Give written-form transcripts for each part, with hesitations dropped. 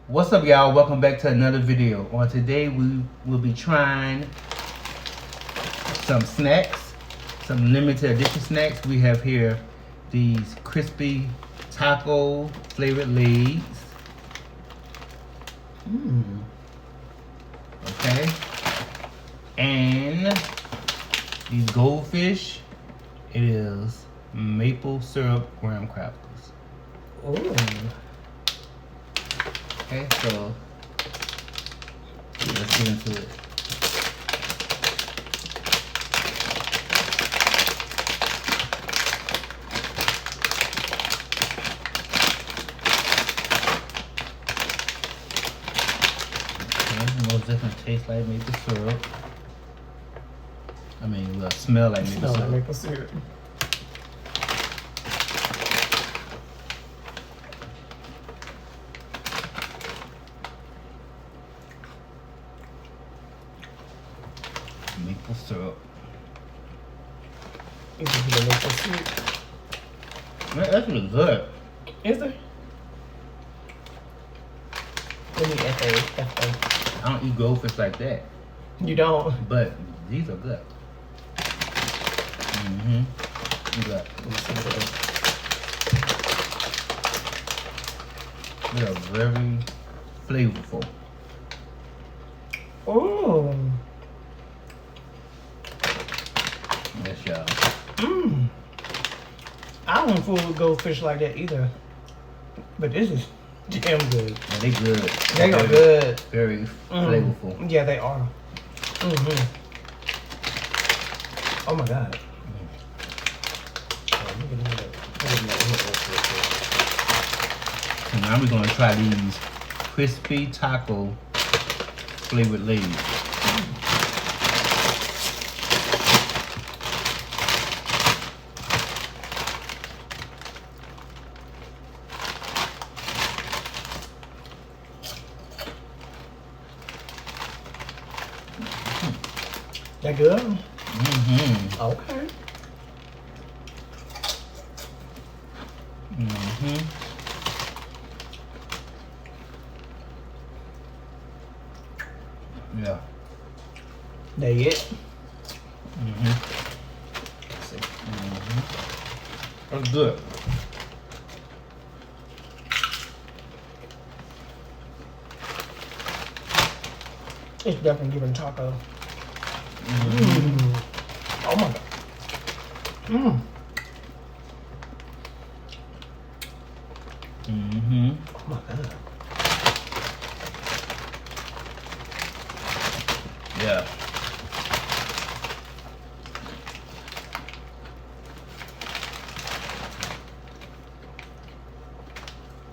What's up, y'all? Welcome back to another video. On today, we will be trying some snacks, some limited edition snacks. We have here these crispy taco flavored legs. Okay. And these goldfish. It is maple syrup graham crackers. Ooh. Okay, so let's get into it. Okay, most definitely taste like maple syrup. I mean, well, smell like maple syrup. Maple syrup. Maple syrup. Is it the maple syrup? Man, that's really good. Is there? Let me F.A. I don't eat goldfish like that, You don't? but these are good. Good. They are very flavorful. Ooh. Yes, y'all. I don't fool with goldfish like that either. But this is damn good. Yeah, they good. They are good. Very flavorful. Yeah, they are. Oh my god. So now we're gonna try these crispy taco flavored legs. That good? Okay. Yeah. They it? That's good. It's definitely giving taco. Oh my god. Oh my god. Yeah.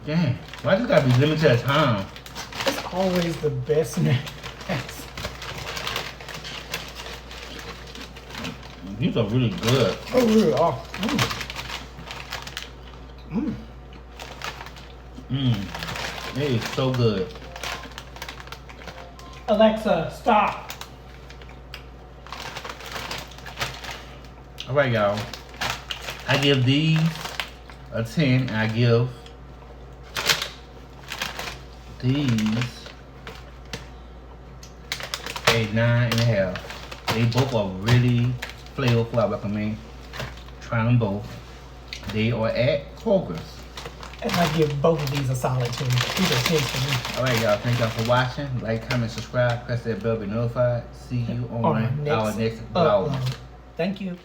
Dang, why this gotta be limited time? It's always the best snacks. These are really good. Oh, really are. It is so good. Alexa, stop. All right, y'all. I give these a 10, and I give these a 9.5. They both are really flavorful. I recommend trying them both. They are at Kroger's. And I give both of these a solid 10. These are 10 for me. All right, y'all. Thank y'all for watching. Like, comment, subscribe, press that bell to be notified. See you on our next vlog. Thank you.